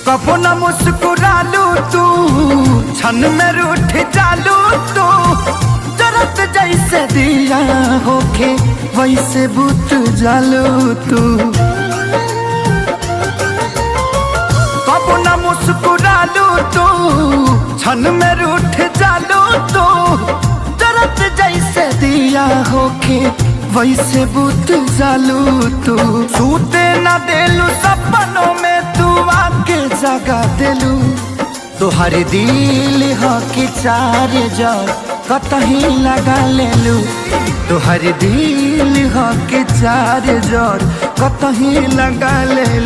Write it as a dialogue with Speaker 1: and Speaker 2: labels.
Speaker 1: कबो न मुस्कुरालू तू, क्षण में रूठ जालू तू। जरत जैसे दिया होके वैसे बुत जालू तू। कबो न मुस्कुरालू तू, क्षण में रूठ जालू तू। जरत जैसे दिया होके वैसे बुत जालू तू। सूते न देलू सपनों में तू आके जगा देलू। तोहर दिल हो कि चार जग कतही लगा लेलू। तोहर दिल हो कि चार जग कतही लगा ले